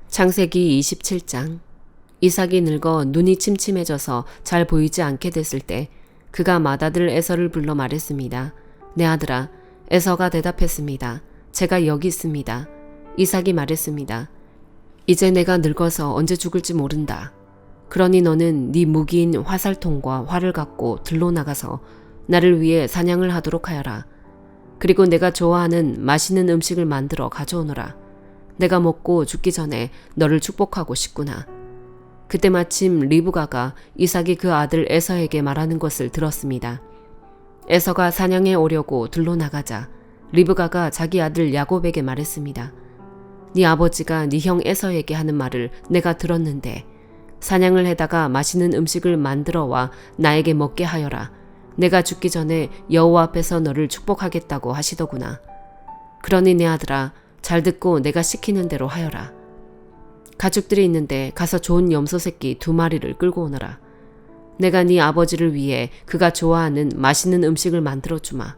창세기 27장. 이삭이 늙어 눈이 침침해져서 잘 보이지 않게 됐을 때 그가 맏아들 에서를 불러 말했습니다. 내 아들아. 에서가 대답했습니다. 제가 여기 있습니다. 이삭이 말했습니다. 이제 내가 늙어서 언제 죽을지 모른다. 그러니 너는 네 무기인 화살통과 활을 갖고 들로 나가서 나를 위해 사냥을 하도록 하여라. 그리고 내가 좋아하는 맛있는 음식을 만들어 가져오너라. 내가 먹고 죽기 전에 너를 축복하고 싶구나. 그때 마침 리브가가 이삭이 그 아들 에서에게 말하는 것을 들었습니다. 에서가 사냥에 오려고 들로 나가자 리브가가 자기 아들 야곱에게 말했습니다. 네 아버지가 네 형 에서에게 하는 말을 내가 들었는데 사냥을 해다가 맛있는 음식을 만들어 와 나에게 먹게 하여라. 내가 죽기 전에 여호와 앞에서 너를 축복하겠다고 하시더구나. 그러니 내 아들아, 잘 듣고 내가 시키는 대로 하여라. 가축들이 있는데 가서 좋은 염소 새끼 2마리를 끌고 오너라. 내가 네 아버지를 위해 그가 좋아하는 맛있는 음식을 만들어 주마.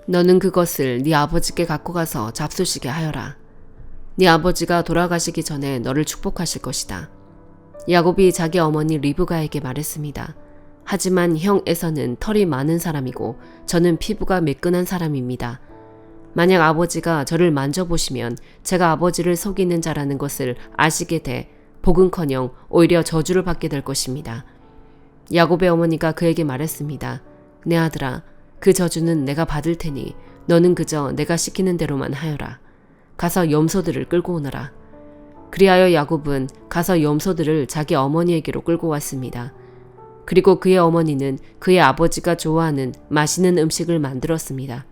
너는 그것을 네 아버지께 갖고 가서 잡수시게 하여라. 네 아버지가 돌아가시기 전에 너를 축복하실 것이다. 야곱이 자기 어머니 리브가에게 말했습니다. 하지만 형 에서는 털이 많은 사람이고 저는 피부가 매끈한 사람입니다. 만약 아버지가 저를 만져보시면 제가 아버지를 속이는 자라는 것을 아시게 돼 복은커녕 오히려 저주를 받게 될 것입니다. 야곱의 어머니가 그에게 말했습니다. 내 아들아, 그 저주는 내가 받을 테니 너는 그저 내가 시키는 대로만 하여라. 가서 염소들을 끌고 오너라. 그리하여 야곱은 가서 염소들을 자기 어머니에게로 끌고 왔습니다. 그리고 그의 어머니는 그의 아버지가 좋아하는 맛있는 음식을 만들었습니다.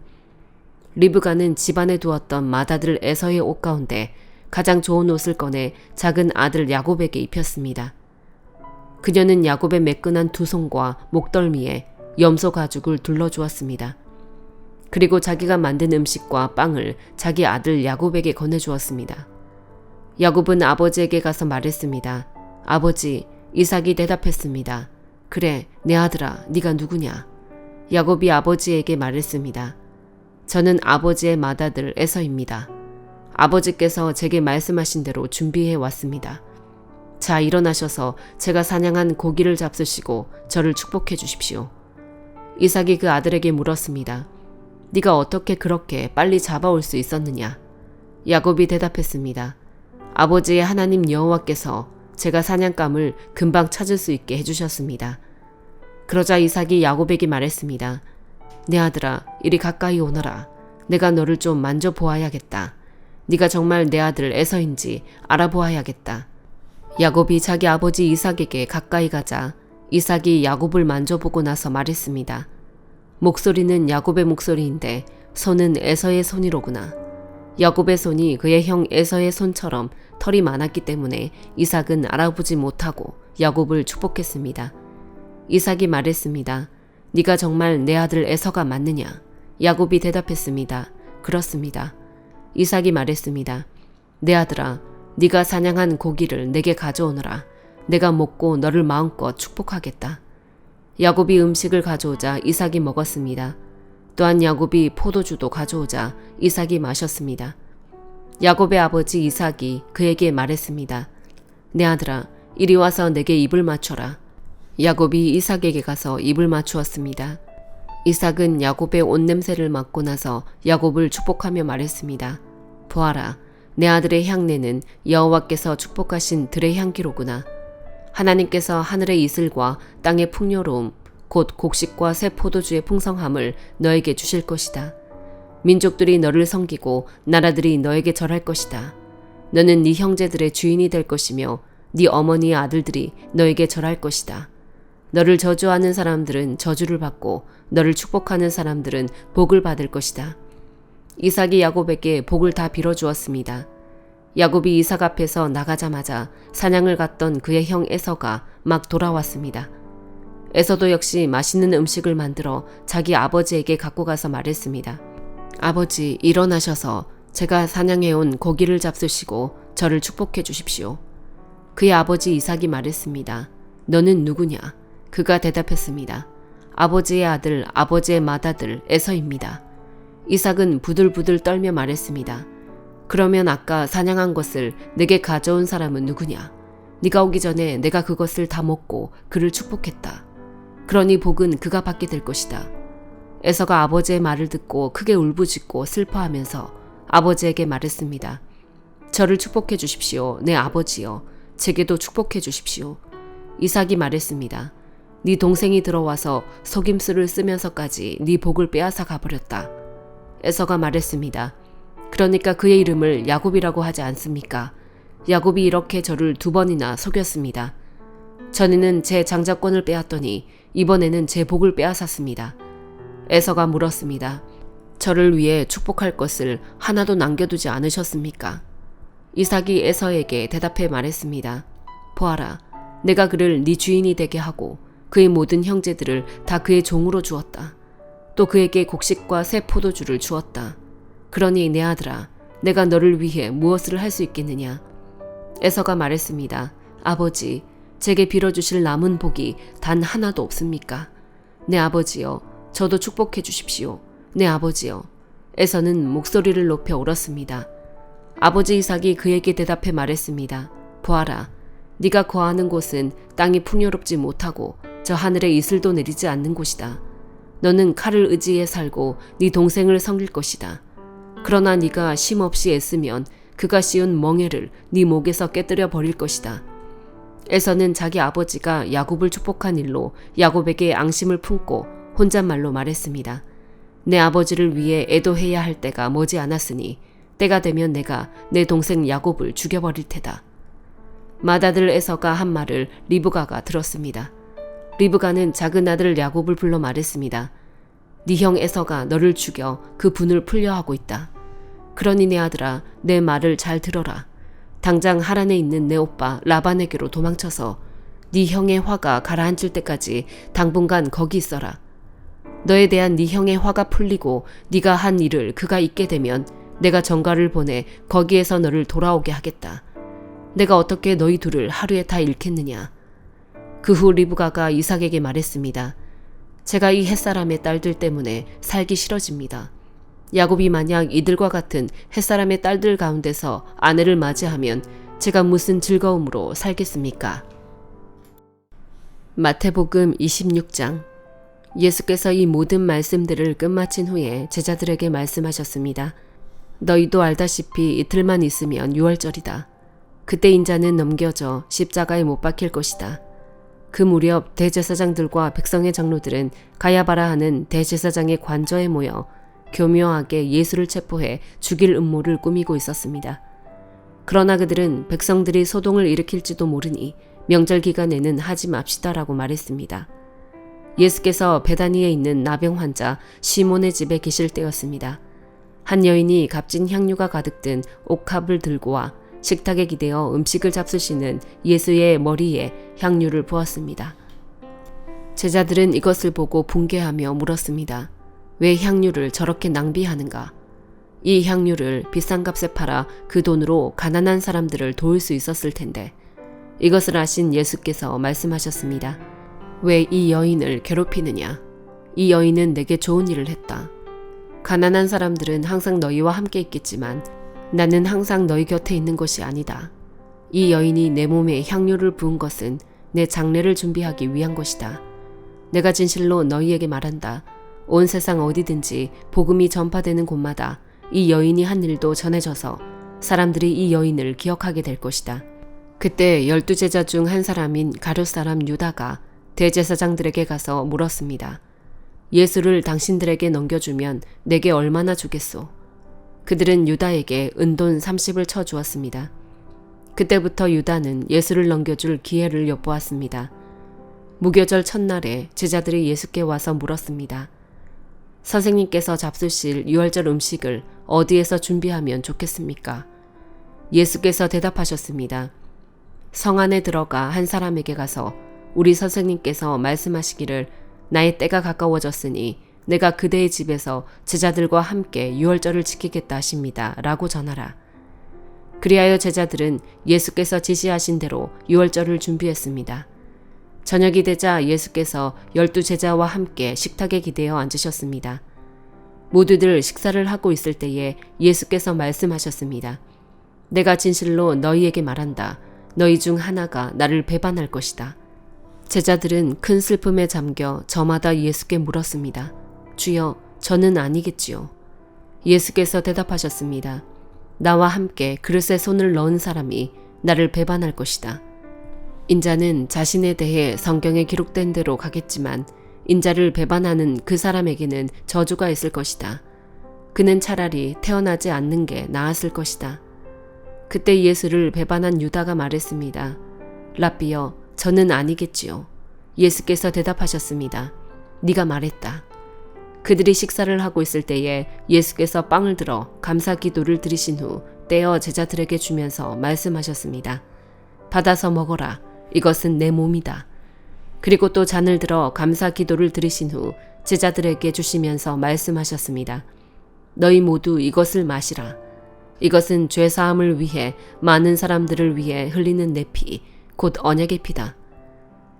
리브가는 집안에 두었던 맏아들 에서의 옷 가운데 가장 좋은 옷을 꺼내 작은 아들 야곱에게 입혔습니다. 그녀는 야곱의 매끈한 두 손과 목덜미에 염소 가죽을 둘러주었습니다. 그리고 자기가 만든 음식과 빵을 자기 아들 야곱에게 건네주었습니다. 야곱은 아버지에게 가서 말했습니다. 아버지, 이삭이 대답했습니다. 그래, 내 아들아, 네가 누구냐? 야곱이 아버지에게 말했습니다. 저는 아버지의 맏아들 에서입니다. 아버지께서 제게 말씀하신 대로 준비해 왔습니다. 자, 일어나셔서 제가 사냥한 고기를 잡수시고 저를 축복해 주십시오. 이삭이 그 아들에게 물었습니다. 네가 어떻게 그렇게 빨리 잡아올 수 있었느냐? 야곱이 대답했습니다. 아버지의 하나님 여호와께서 제가 사냥감을 금방 찾을 수 있게 해주셨습니다. 그러자 이삭이 야곱에게 말했습니다. 내 아들아, 이리 가까이 오너라. 내가 너를 좀 만져보아야겠다. 네가 정말 내 아들 에서인지 알아보아야겠다. 야곱이 자기 아버지 이삭에게 가까이 가자 이삭이 야곱을 만져보고 나서 말했습니다. 목소리는 야곱의 목소리인데 손은 에서의 손이로구나. 야곱의 손이 그의 형 에서의 손처럼 털이 많았기 때문에 이삭은 알아보지 못하고 야곱을 축복했습니다. 이삭이 말했습니다. 네가 정말 내 아들 에서가 맞느냐? 야곱이 대답했습니다. 그렇습니다. 이삭이 말했습니다. 내 아들아, 네가 사냥한 고기를 내게 가져오너라. 내가 먹고 너를 마음껏 축복하겠다. 야곱이 음식을 가져오자 이삭이 먹었습니다. 또한 야곱이 포도주도 가져오자 이삭이 마셨습니다. 야곱의 아버지 이삭이 그에게 말했습니다. 내 아들아, 이리 와서 내게 입을 맞춰라. 야곱이 이삭에게 가서 입을 맞추었습니다. 이삭은 야곱의 옷 냄새를 맡고 나서 야곱을 축복하며 말했습니다. 보아라, 내 아들의 향내는 여호와께서 축복하신 들의 향기로구나. 하나님께서 하늘의 이슬과 땅의 풍요로움, 곧 곡식과 새 포도주의 풍성함을 너에게 주실 것이다. 민족들이 너를 섬기고 나라들이 너에게 절할 것이다. 너는 네 형제들의 주인이 될 것이며 네 어머니의 아들들이 너에게 절할 것이다. 너를 저주하는 사람들은 저주를 받고 너를 축복하는 사람들은 복을 받을 것이다. 이삭이 야곱에게 복을 다 빌어주었습니다. 야곱이 이삭 앞에서 나가자마자 사냥을 갔던 그의 형 에서가 막 돌아왔습니다. 에서도 역시 맛있는 음식을 만들어 자기 아버지에게 갖고 가서 말했습니다. 아버지, 일어나셔서 제가 사냥해온 고기를 잡수시고 저를 축복해 주십시오. 그의 아버지 이삭이 말했습니다. 너는 누구냐? 그가 대답했습니다. 아버지의 아들, 아버지의 맏아들 에서입니다. 이삭은 부들부들 떨며 말했습니다. 그러면 아까 사냥한 것을 내게 가져온 사람은 누구냐? 네가 오기 전에 내가 그것을 다 먹고 그를 축복했다. 그러니 복은 그가 받게 될 것이다. 에서가 아버지의 말을 듣고 크게 울부짖고 슬퍼하면서 아버지에게 말했습니다. 저를 축복해 주십시오. 내 아버지여. 제게도 축복해 주십시오. 이삭이 말했습니다. 네 동생이 들어와서 속임수를 쓰면서까지 네 복을 빼앗아 가버렸다. 에서가 말했습니다. 그러니까 그의 이름을 야곱이라고 하지 않습니까? 야곱이 이렇게 저를 2번이나 속였습니다. 전에는 제 장자권을 빼앗더니 이번에는 제 복을 빼앗았습니다. 에서가 물었습니다. 저를 위해 축복할 것을 하나도 남겨두지 않으셨습니까? 이삭이 에서에게 대답해 말했습니다. 보아라, 내가 그를 네 주인이 되게 하고 그의 모든 형제들을 다 그의 종으로 주었다. 또 그에게 곡식과 새 포도주를 주었다. 그러니 내 아들아, 내가 너를 위해 무엇을 할 수 있겠느냐? 에서가 말했습니다. 아버지, 제게 빌어주실 남은 복이 단 하나도 없습니까? 내 아버지여, 저도 축복해 주십시오. 내 아버지여. 에서는 목소리를 높여 울었습니다. 아버지 이삭이 그에게 대답해 말했습니다. 보아라, 네가 거하는 곳은 땅이 풍요롭지 못하고 저 하늘에 이슬도 내리지 않는 곳이다. 너는 칼을 의지해 살고 네 동생을 섬길 것이다. 그러나 네가 쉼없이 애쓰면 그가 씌운 멍에를 네 목에서 깨뜨려 버릴 것이다. 에서는 자기 아버지가 야곱을 축복한 일로 야곱에게 앙심을 품고 혼잣말로 말했습니다. 내 아버지를 위해 애도해야 할 때가 머지 않았으니 때가 되면 내가 내 동생 야곱을 죽여버릴 테다. 맏아들 에서가 한 말을 리브가가 들었습니다. 리브가는 작은 아들 야곱을 불러 말했습니다. 네 형 에서가 너를 죽여 그 분을 풀려하고 있다. 그러니 내 아들아, 내 말을 잘 들어라. 당장 하란에 있는 내 오빠 라반에게로 도망쳐서 네 형의 화가 가라앉을 때까지 당분간 거기 있어라. 너에 대한 네 형의 화가 풀리고 네가 한 일을 그가 잊게 되면 내가 전가를 보내 거기에서 너를 돌아오게 하겠다. 내가 어떻게 너희 둘을 하루에 다 잃겠느냐. 그 후 리브가가 이삭에게 말했습니다. 제가 이 햇사람의 딸들 때문에 살기 싫어집니다. 야곱이 만약 이들과 같은 햇사람의 딸들 가운데서 아내를 맞이하면 제가 무슨 즐거움으로 살겠습니까? 마태복음 26장. 예수께서 이 모든 말씀들을 끝마친 후에 제자들에게 말씀하셨습니다. 너희도 알다시피 이틀만 있으면 유월절이다. 그때 인자는 넘겨져 십자가에 못 박힐 것이다. 그 무렵 대제사장들과 백성의 장로들은 가야바라 하는 대제사장의 관저에 모여 교묘하게 예수를 체포해 죽일 음모를 꾸미고 있었습니다. 그러나 그들은 백성들이 소동을 일으킬지도 모르니 명절 기간에는 하지 맙시다라고 말했습니다. 예수께서 베다니에 있는 나병 환자 시몬의 집에 계실 때였습니다. 한 여인이 값진 향유가 가득 든 옥합을 들고 와 식탁에 기대어 음식을 잡수시는 예수의 머리에 향유를 부었습니다. 제자들은 이것을 보고 붕괴하며 물었습니다. 왜 향유를 저렇게 낭비하는가? 이 향유를 비싼 값에 팔아 그 돈으로 가난한 사람들을 도울 수 있었을 텐데. 이것을 아신 예수께서 말씀하셨습니다. 왜 이 여인을 괴롭히느냐? 이 여인은 내게 좋은 일을 했다. 가난한 사람들은 항상 너희와 함께 있겠지만 나는 항상 너희 곁에 있는 것이 아니다. 이 여인이 내 몸에 향유를 부은 것은 내 장례를 준비하기 위한 것이다. 내가 진실로 너희에게 말한다. 온 세상 어디든지 복음이 전파되는 곳마다 이 여인이 한 일도 전해져서 사람들이 이 여인을 기억하게 될 것이다. 그때 12제자 중 한 사람인 가룟 사람 유다가 대제사장들에게 가서 물었습니다. 예수를 당신들에게 넘겨주면 내게 얼마나 주겠소? 그들은 유다에게 은돈 30을 쳐주었습니다. 그때부터 유다는 예수를 넘겨줄 기회를 엿보았습니다. 무교절 첫날에 제자들이 예수께 와서 물었습니다. 선생님께서 잡수실 유월절 음식을 어디에서 준비하면 좋겠습니까? 예수께서 대답하셨습니다. 성 안에 들어가 한 사람에게 가서 우리 선생님께서 말씀하시기를 나의 때가 가까워졌으니 내가 그대의 집에서 제자들과 함께 유월절을 지키겠다 하십니다. 라고 전하라. 그리하여 제자들은 예수께서 지시하신 대로 유월절을 준비했습니다. 저녁이 되자 예수께서 12제자와 함께 식탁에 기대어 앉으셨습니다. 모두들 식사를 하고 있을 때에 예수께서 말씀하셨습니다. 내가 진실로 너희에게 말한다. 너희 중 하나가 나를 배반할 것이다. 제자들은 큰 슬픔에 잠겨 저마다 예수께 물었습니다. 주여, 저는 아니겠지요. 예수께서 대답하셨습니다. 나와 함께 그릇에 손을 넣은 사람이 나를 배반할 것이다. 인자는 자신에 대해 성경에 기록된 대로 가겠지만 인자를 배반하는 그 사람에게는 저주가 있을 것이다. 그는 차라리 태어나지 않는 게 나았을 것이다. 그때 예수를 배반한 유다가 말했습니다. 랍비여, 저는 아니겠지요. 예수께서 대답하셨습니다. 네가 말했다. 그들이 식사를 하고 있을 때에 예수께서 빵을 들어 감사 기도를 드리신 후 떼어 제자들에게 주면서 말씀하셨습니다. 받아서 먹어라. 이것은 내 몸이다. 그리고 또 잔을 들어 감사 기도를 드리신 후 제자들에게 주시면서 말씀하셨습니다. 너희 모두 이것을 마시라. 이것은 죄사함을 위해 많은 사람들을 위해 흘리는 내 피, 곧 언약의 피다.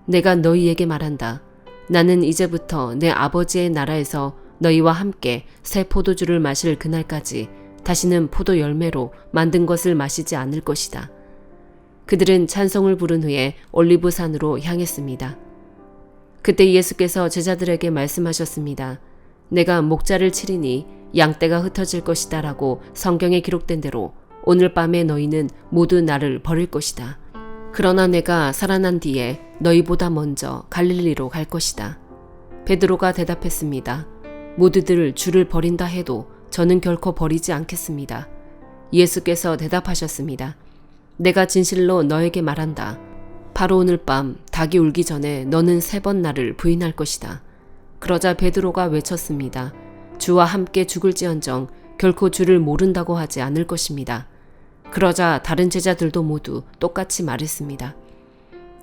내가 너희에게 말한다. 나는 이제부터 내 아버지의 나라에서 너희와 함께 새 포도주를 마실 그날까지 다시는 포도 열매로 만든 것을 마시지 않을 것이다. 그들은 찬송을 부른 후에 올리브산으로 향했습니다. 그때 예수께서 제자들에게 말씀하셨습니다. 내가 목자를 치리니 양떼가 흩어질 것이다 라고 성경에 기록된 대로 오늘 밤에 너희는 모두 나를 버릴 것이다. 그러나 내가 살아난 뒤에 너희보다 먼저 갈릴리로 갈 것이다. 베드로가 대답했습니다. 모두들 주를 버린다 해도 저는 결코 버리지 않겠습니다. 예수께서 대답하셨습니다. 내가 진실로 너에게 말한다. 바로 오늘 밤 닭이 울기 전에 너는 3번 나를 부인할 것이다. 그러자 베드로가 외쳤습니다. 주와 함께 죽을지언정 결코 주를 모른다고 하지 않을 것입니다. 그러자 다른 제자들도 모두 똑같이 말했습니다.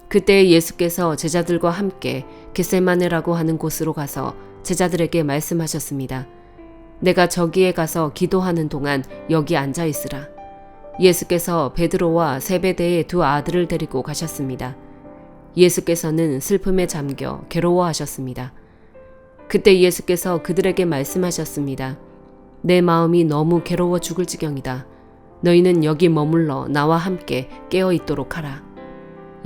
그때 예수께서 제자들과 함께 겟세마네라고 하는 곳으로 가서 제자들에게 말씀하셨습니다. 내가 저기에 가서 기도하는 동안 여기 앉아 있으라. 예수께서 베드로와 세베대의 2 아들을 데리고 가셨습니다. 예수께서는 슬픔에 잠겨 괴로워하셨습니다. 그때 예수께서 그들에게 말씀하셨습니다. 내 마음이 너무 괴로워 죽을 지경이다. 너희는 여기 머물러 나와 함께 깨어 있도록 하라.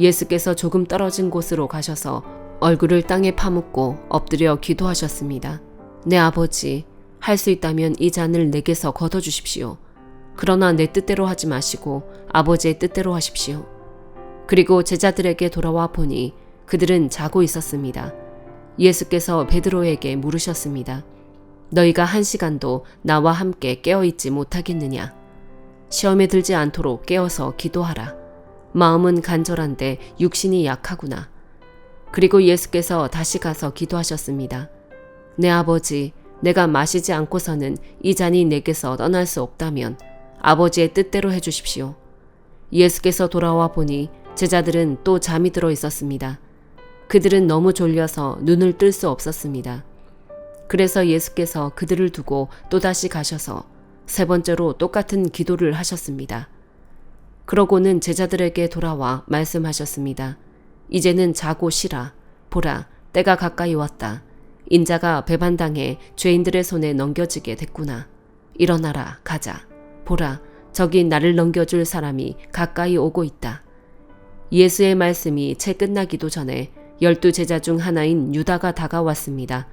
예수께서 조금 떨어진 곳으로 가셔서 얼굴을 땅에 파묻고 엎드려 기도하셨습니다. 내 아버지, 할 수 있다면 이 잔을 내게서 걷어주십시오. 그러나 내 뜻대로 하지 마시고 아버지의 뜻대로 하십시오. 그리고 제자들에게 돌아와 보니 그들은 자고 있었습니다. 예수께서 베드로에게 물으셨습니다. 너희가 1시간도 나와 함께 깨어있지 못하겠느냐? 시험에 들지 않도록 깨어서 기도하라. 마음은 간절한데 육신이 약하구나. 그리고 예수께서 다시 가서 기도하셨습니다. 내 아버지, 내가 마시지 않고서는 이 잔이 내게서 떠날 수 없다면 아버지의 뜻대로 해주십시오. 예수께서 돌아와 보니 제자들은 또 잠이 들어 있었습니다. 그들은 너무 졸려서 눈을 뜰 수 없었습니다. 그래서 예수께서 그들을 두고 또다시 가셔서 3번째로 똑같은 기도를 하셨습니다. 그러고는 제자들에게 돌아와 말씀하셨습니다. 이제는 자고 쉬라. 보라, 때가 가까이 왔다. 인자가 배반당해 죄인들의 손에 넘겨지게 됐구나. 일어나라, 가자. 보라, 저기 나를 넘겨줄 사람이 가까이 오고 있다. 예수의 말씀이 채 끝나기도 전에 12 제자 중 하나인 유다가 다가왔습니다.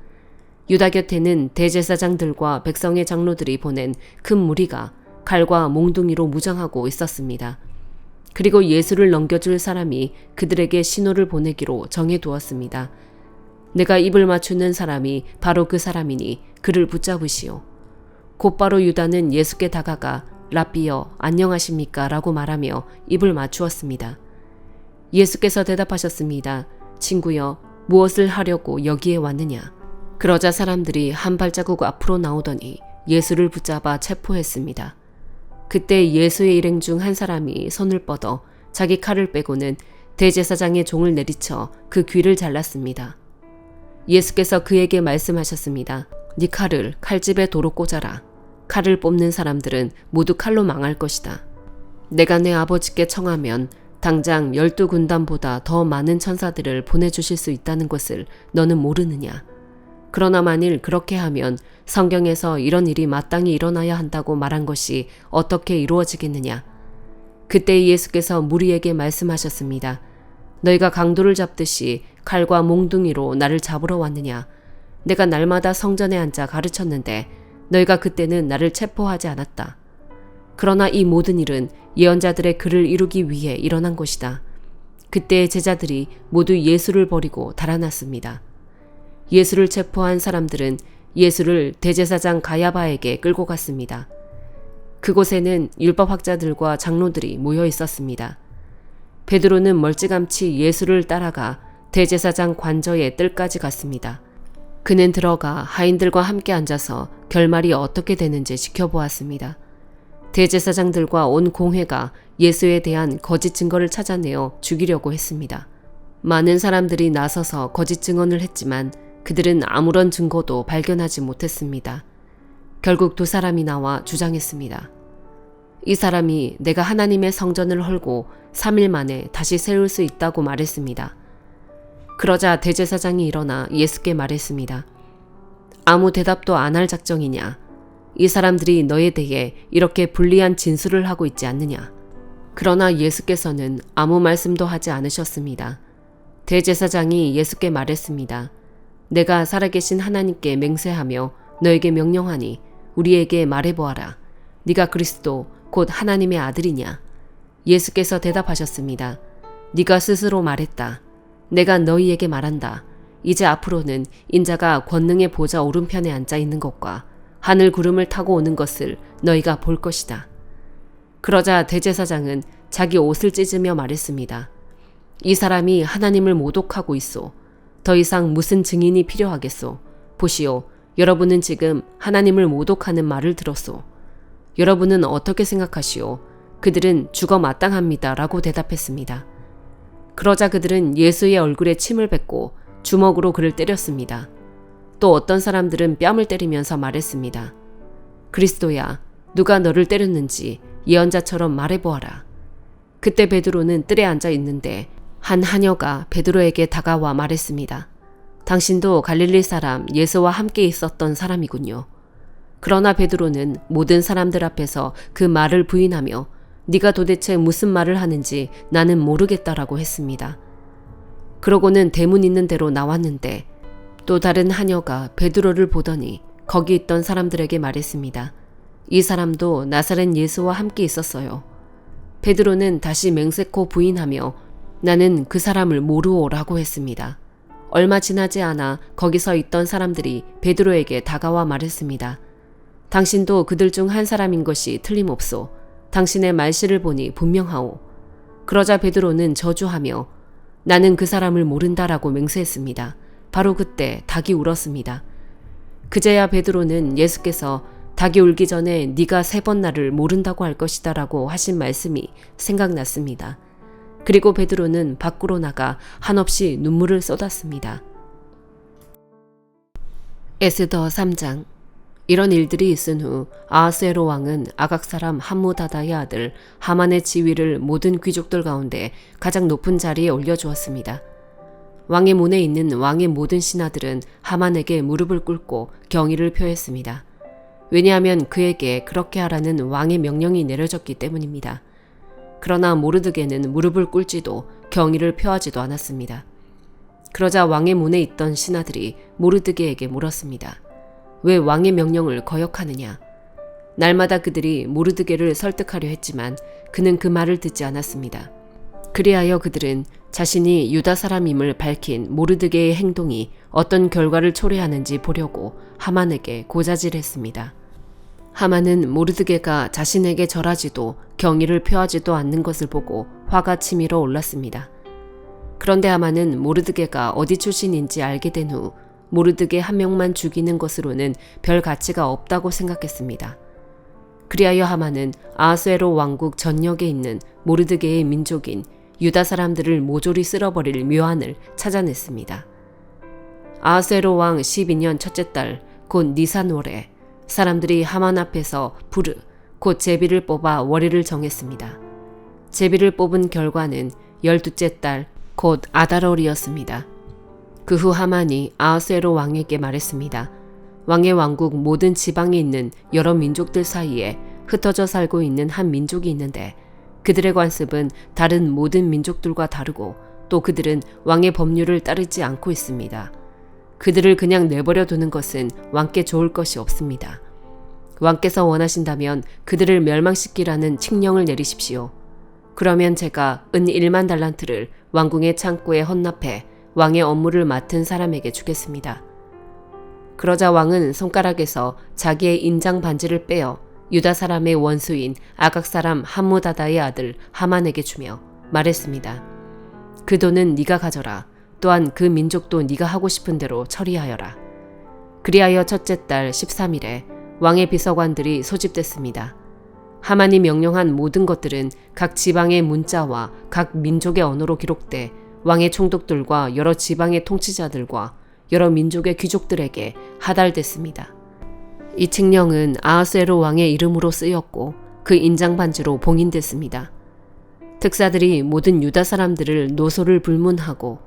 유다 곁에는 대제사장들과 백성의 장로들이 보낸 큰 무리가 칼과 몽둥이로 무장하고 있었습니다. 그리고 예수를 넘겨줄 사람이 그들에게 신호를 보내기로 정해두었습니다. 내가 입을 맞추는 사람이 바로 그 사람이니 그를 붙잡으시오. 곧바로 유다는 예수께 다가가 랍비여 안녕하십니까 라고 말하며 입을 맞추었습니다. 예수께서 대답하셨습니다. 친구여, 무엇을 하려고 여기에 왔느냐? 그러자 사람들이 한 발자국 앞으로 나오더니 예수를 붙잡아 체포했습니다. 그때 예수의 일행 중 한 사람이 손을 뻗어 자기 칼을 빼고는 대제사장의 종을 내리쳐 그 귀를 잘랐습니다. 예수께서 그에게 말씀하셨습니다. 네 칼을 칼집에 도로 꽂아라. 칼을 뽑는 사람들은 모두 칼로 망할 것이다. 내가 내 아버지께 청하면 당장 12군단보다 더 많은 천사들을 보내주실 수 있다는 것을 너는 모르느냐? 그러나 만일 그렇게 하면 성경에서 이런 일이 마땅히 일어나야 한다고 말한 것이 어떻게 이루어지겠느냐. 그때 예수께서 무리에게 말씀하셨습니다. 너희가 강도를 잡듯이 칼과 몽둥이로 나를 잡으러 왔느냐. 내가 날마다 성전에 앉아 가르쳤는데 너희가 그때는 나를 체포하지 않았다. 그러나 이 모든 일은 예언자들의 글을 이루기 위해 일어난 것이다. 그때 제자들이 모두 예수를 버리고 달아났습니다. 예수를 체포한 사람들은 예수를 대제사장 가야바에게 끌고 갔습니다. 그곳에는 율법학자들과 장로들이 모여 있었습니다. 베드로는 멀찌감치 예수를 따라가 대제사장 관저의 뜰까지 갔습니다. 그는 들어가 하인들과 함께 앉아서 결말이 어떻게 되는지 지켜보았습니다. 대제사장들과 온 공회가 예수에 대한 거짓 증거를 찾아내어 죽이려고 했습니다. 많은 사람들이 나서서 거짓 증언을 했지만 그들은 아무런 증거도 발견하지 못했습니다. 결국 두 사람이 나와 주장했습니다. 이 사람이 내가 하나님의 성전을 헐고 3일 만에 다시 세울 수 있다고 말했습니다. 그러자 대제사장이 일어나 예수께 말했습니다. 아무 대답도 안 할 작정이냐? 이 사람들이 너에 대해 이렇게 불리한 진술을 하고 있지 않느냐? 그러나 예수께서는 아무 말씀도 하지 않으셨습니다. 대제사장이 예수께 말했습니다. 내가 살아계신 하나님께 맹세하며 너에게 명령하니 우리에게 말해보아라. 네가 그리스도 곧 하나님의 아들이냐? 예수께서 대답하셨습니다. 네가 스스로 말했다. 내가 너희에게 말한다. 이제 앞으로는 인자가 권능의 보좌 오른편에 앉아 있는 것과 하늘 구름을 타고 오는 것을 너희가 볼 것이다. 그러자 대제사장은 자기 옷을 찢으며 말했습니다. 이 사람이 하나님을 모독하고 있소. 더 이상 무슨 증인이 필요하겠소. 보시오. 여러분은 지금 하나님을 모독하는 말을 들었소. 여러분은 어떻게 생각하시오? 그들은 죽어 마땅합니다. 라고 대답했습니다. 그러자 그들은 예수의 얼굴에 침을 뱉고 주먹으로 그를 때렸습니다. 또 어떤 사람들은 뺨을 때리면서 말했습니다. 그리스도야, 누가 너를 때렸는지 예언자처럼 말해보아라. 그때 베드로는 뜰에 앉아 있는데 한 하녀가 베드로에게 다가와 말했습니다. 당신도 갈릴리 사람 예수와 함께 있었던 사람이군요. 그러나 베드로는 모든 사람들 앞에서 그 말을 부인하며 네가 도대체 무슨 말을 하는지 나는 모르겠다라고 했습니다. 그러고는 대문 있는 데로 나왔는데 또 다른 하녀가 베드로를 보더니 거기 있던 사람들에게 말했습니다. 이 사람도 나사렛 예수와 함께 있었어요. 베드로는 다시 맹세코 부인하며 나는 그 사람을 모르오라고 했습니다. 얼마 지나지 않아 거기서 있던 사람들이 베드로에게 다가와 말했습니다. 당신도 그들 중 한 사람인 것이 틀림없소. 당신의 말씨를 보니 분명하오. 그러자 베드로는 저주하며 나는 그 사람을 모른다라고 맹세했습니다. 바로 그때 닭이 울었습니다. 그제야 베드로는 예수께서 닭이 울기 전에 네가 3번 나를 모른다고 할 것이다 라고 하신 말씀이 생각났습니다. 그리고 베드로는 밖으로 나가 한없이 눈물을 쏟았습니다. 에스더 3장. 이런 일들이 있은 후 아하스웨로 왕은 아각 사람 함무다다의 아들 하만의 지위를 모든 귀족들 가운데 가장 높은 자리에 올려주었습니다. 왕의 문에 있는 왕의 모든 신하들은 하만에게 무릎을 꿇고 경의를 표했습니다. 왜냐하면 그에게 그렇게 하라는 왕의 명령이 내려졌기 때문입니다. 그러나 모르드게는 무릎을 꿇지도 경의를 표하지도 않았습니다. 그러자 왕의 문에 있던 신하들이 모르드게에게 물었습니다. 왜 왕의 명령을 거역하느냐? 날마다 그들이 모르드게를 설득하려 했지만 그는 그 말을 듣지 않았습니다. 그리하여 그들은 자신이 유다 사람임을 밝힌 모르드게의 행동이 어떤 결과를 초래하는지 보려고 하만에게 고자질했습니다. 하만은 모르드게가 자신에게 절하지도 경의를 표하지도 않는 것을 보고 화가 치밀어 올랐습니다. 그런데 하만은 모르드게가 어디 출신인지 알게 된 후 모르드게 한 명만 죽이는 것으로는 별 가치가 없다고 생각했습니다. 그리하여 하만은 아하스웨로 왕국 전역에 있는 모르드게의 민족인 유다 사람들을 모조리 쓸어버릴 묘안을 찾아냈습니다. 아하스웨로 왕 12년 첫째 달 곧 니산월에 사람들이 하만 앞에서 부르 곧 제비를 뽑아 월일을 정했습니다. 제비를 뽑은 결과는 12째 달 곧 아달월이었습니다. 그 후 하만이 아하수에로 왕에게 말했습니다. 왕의 왕국 모든 지방에 있는 여러 민족들 사이에 흩어져 살고 있는 한 민족이 있는데 그들의 관습은 다른 모든 민족들과 다르고 또 그들은 왕의 법률을 따르지 않고 있습니다. 그들을 그냥 내버려 두는 것은 왕께 좋을 것이 없습니다. 왕께서 원하신다면 그들을 멸망시키라는 칙령을 내리십시오. 그러면 제가 은 1만 달란트를 왕궁의 창고에 헌납해 왕의 업무를 맡은 사람에게 주겠습니다. 그러자 왕은 손가락에서 자기의 인장 반지를 빼어 유다 사람의 원수인 아각 사람 함무다다의 아들 하만에게 주며 말했습니다. 그 돈은 네가 가져라. 또한 그 민족도 네가 하고 싶은 대로 처리하여라. 그리하여 첫째 달 13일에 왕의 비서관들이 소집됐습니다. 하만이 명령한 모든 것들은 각 지방의 문자와 각 민족의 언어로 기록돼 왕의 총독들과 여러 지방의 통치자들과 여러 민족의 귀족들에게 하달됐습니다. 이 칙령은 아하수에로 왕의 이름으로 쓰였고 그 인장 반지로 봉인됐습니다. 특사들이 모든 유다 사람들을 노소를 불문하고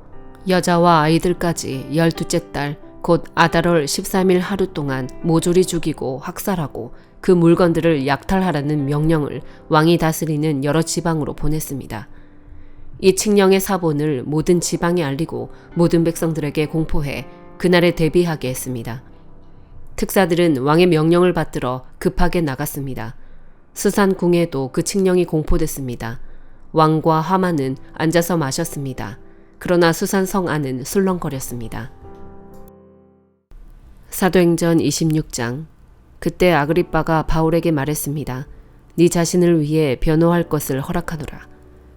여자와 아이들까지 12째 달 곧 아달월 13일 하루 동안 모조리 죽이고 학살하고 그 물건들을 약탈하라는 명령을 왕이 다스리는 여러 지방으로 보냈습니다. 이 칙령의 사본을 모든 지방에 알리고 모든 백성들에게 공포해 그날에 대비하게 했습니다. 특사들은 왕의 명령을 받들어 급하게 나갔습니다. 수산궁에도 그 칙령이 공포됐습니다. 왕과 하만은 앉아서 마셨습니다. 그러나 수산성 안은 술렁거렸습니다. 사도행전 26장. 그때 아그리빠가 바울에게 말했습니다. 네 자신을 위해 변호할 것을 허락하노라.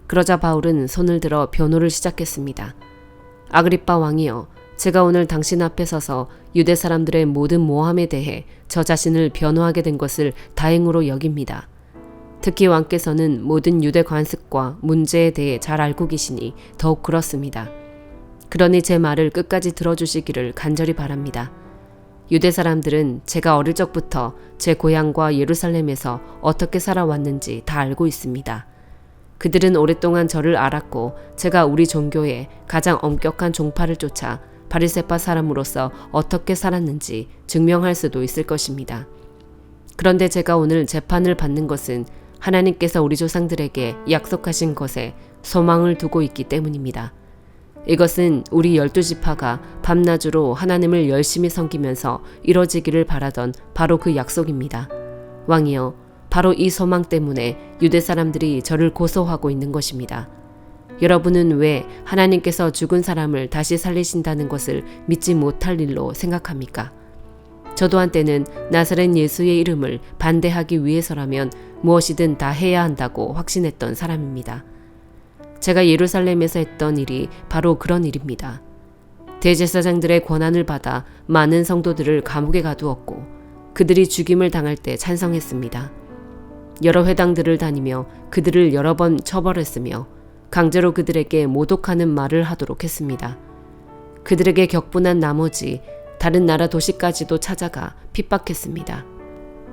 그러자 바울은 손을 들어 변호를 시작했습니다. 아그리빠 왕이여, 제가 오늘 당신 앞에 서서 유대 사람들의 모든 모함에 대해 저 자신을 변호하게 된 것을 다행으로 여깁니다. 특히 왕께서는 모든 유대 관습과 문제에 대해 잘 알고 계시니 더욱 그렇습니다. 그러니 제 말을 끝까지 들어주시기를 간절히 바랍니다. 유대 사람들은 제가 어릴 적부터 제 고향과 예루살렘에서 어떻게 살아왔는지 다 알고 있습니다. 그들은 오랫동안 저를 알았고 제가 우리 종교의 가장 엄격한 종파를 쫓아 바리새파 사람으로서 어떻게 살았는지 증명할 수도 있을 것입니다. 그런데 제가 오늘 재판을 받는 것은 하나님께서 우리 조상들에게 약속하신 것에 소망을 두고 있기 때문입니다. 이것은 우리 12지파가 밤낮으로 하나님을 열심히 섬기면서 이뤄지기를 바라던 바로 그 약속입니다. 왕이여, 바로 이 소망 때문에 유대 사람들이 저를 고소하고 있는 것입니다. 여러분은 왜 하나님께서 죽은 사람을 다시 살리신다는 것을 믿지 못할 일로 생각합니까? 저도 한때는 나사렛 예수의 이름을 반대하기 위해서라면 무엇이든 다 해야 한다고 확신했던 사람입니다. 제가 예루살렘에서 했던 일이 바로 그런 일입니다. 대제사장들의 권한을 받아 많은 성도들을 감옥에 가두었고 그들이 죽임을 당할 때 찬성했습니다. 여러 회당들을 다니며 그들을 여러 번 처벌했으며 강제로 그들에게 모독하는 말을 하도록 했습니다. 그들에게 격분한 나머지 다른 나라 도시까지도 찾아가 핍박했습니다.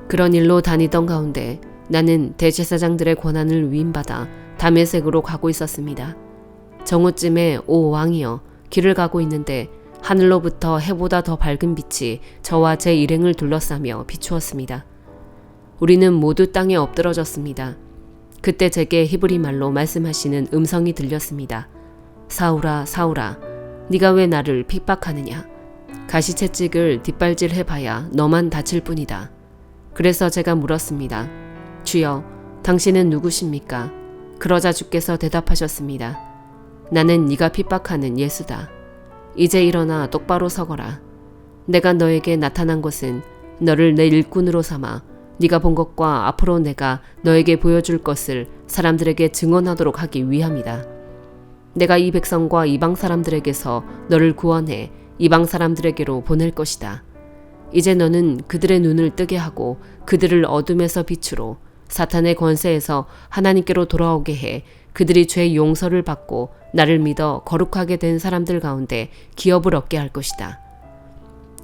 그런 일로 다니던 가운데 나는 대제사장들의 권한을 위임받아 다메섹으로 가고 있었습니다. 정오쯤에 오 왕이여, 길을 가고 있는데 하늘로부터 해보다 더 밝은 빛이 저와 제 일행을 둘러싸며 비추었습니다. 우리는 모두 땅에 엎드러졌습니다. 그때 제게 히브리 말로 말씀하시는 음성이 들렸습니다. 사울아, 사울아, 네가 왜 나를 핍박하느냐? 가시채찍을 뒷발질 해봐야 너만 다칠 뿐이다. 그래서 제가 물었습니다. 주여, 당신은 누구십니까? 그러자 주께서 대답하셨습니다. 나는 네가 핍박하는 예수다. 이제 일어나 똑바로 서거라. 내가 너에게 나타난 것은 너를 내 일꾼으로 삼아 네가 본 것과 앞으로 내가 너에게 보여줄 것을 사람들에게 증언하도록 하기 위함이다. 내가 이 백성과 이방 사람들에게서 너를 구원해 이방 사람들에게로 보낼 것이다. 이제 너는 그들의 눈을 뜨게 하고 그들을 어둠에서 빛으로 사탄의 권세에서 하나님께로 돌아오게 해 그들이 죄 용서를 받고 나를 믿어 거룩하게 된 사람들 가운데 기업을 얻게 할 것이다.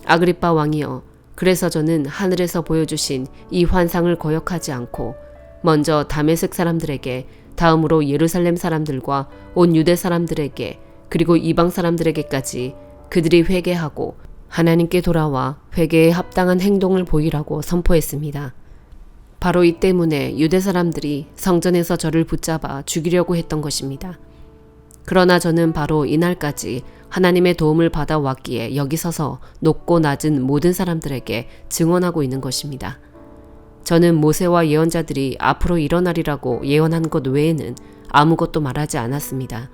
아그리빠 왕이여, 그래서 저는 하늘에서 보여주신 이 환상을 거역하지 않고 먼저 다메섹 사람들에게, 다음으로 예루살렘 사람들과 온 유대 사람들에게, 그리고 이방 사람들에게까지 그들이 회개하고 하나님께 돌아와 회개에 합당한 행동을 보이라고 선포했습니다. 바로 이 때문에 유대 사람들이 성전에서 저를 붙잡아 죽이려고 했던 것입니다. 그러나 저는 바로 이날까지 하나님의 도움을 받아왔기에 여기 서서 높고 낮은 모든 사람들에게 증언하고 있는 것입니다. 저는 모세와 예언자들이 앞으로 일어나리라고 예언한 것 외에는 아무것도 말하지 않았습니다.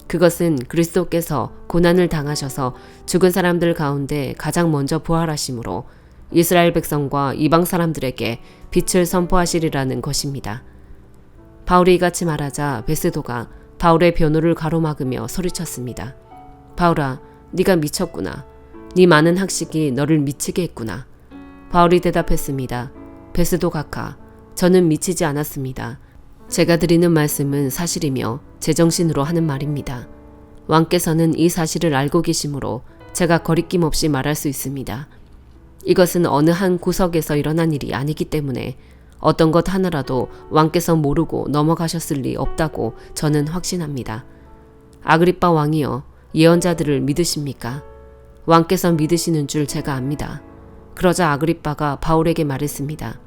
그것은 그리스도께서 고난을 당하셔서 죽은 사람들 가운데 가장 먼저 부활하심으로 이스라엘 백성과 이방 사람들에게 빛을 선포하시리라는 것입니다. 바울이 이같이 말하자 베스도가 바울의 변호를 가로막으며 소리쳤습니다. 바울아, 네가 미쳤구나. 네 많은 학식이 너를 미치게 했구나. 바울이 대답했습니다. 베스도 각하, 저는 미치지 않았습니다. 제가 드리는 말씀은 사실이며 제정신으로 하는 말입니다. 왕께서는 이 사실을 알고 계시므로 제가 거리낌 없이 말할 수 있습니다. 이것은 어느 한 구석에서 일어난 일이 아니기 때문에 어떤 것 하나라도 왕께서 모르고 넘어가셨을 리 없다고 저는 확신합니다. 아그리빠 왕이여, 예언자들을 믿으십니까? 왕께서 믿으시는 줄 제가 압니다. 그러자 아그리빠가 바울에게 말했습니다.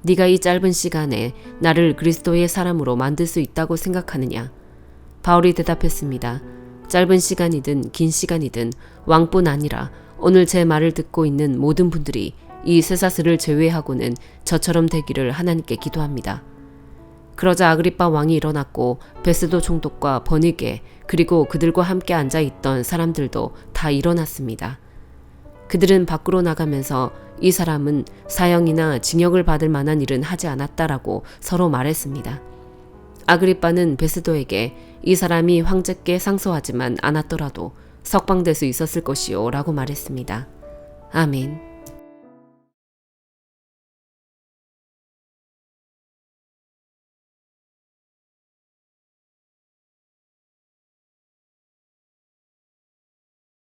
네가 이 짧은 시간에 나를 그리스도의 사람으로 만들 수 있다고 생각하느냐? 바울이 대답했습니다. 짧은 시간이든 긴 시간이든 왕뿐 아니라 오늘 제 말을 듣고 있는 모든 분들이 이 쇠사슬을 제외하고는 저처럼 되기를 하나님께 기도합니다. 그러자 아그리빠 왕이 일어났고 베스도 총독과 버니게 그리고 그들과 함께 앉아있던 사람들도 다 일어났습니다. 그들은 밖으로 나가면서 이 사람은 사형이나 징역을 받을 만한 일은 하지 않았다라고 서로 말했습니다. 아그리빠는 베스도에게 이 사람이 황제께 상소하지만 않았더라도 석방될 수 있었을 것이요 라고 말했습니다. 아멘.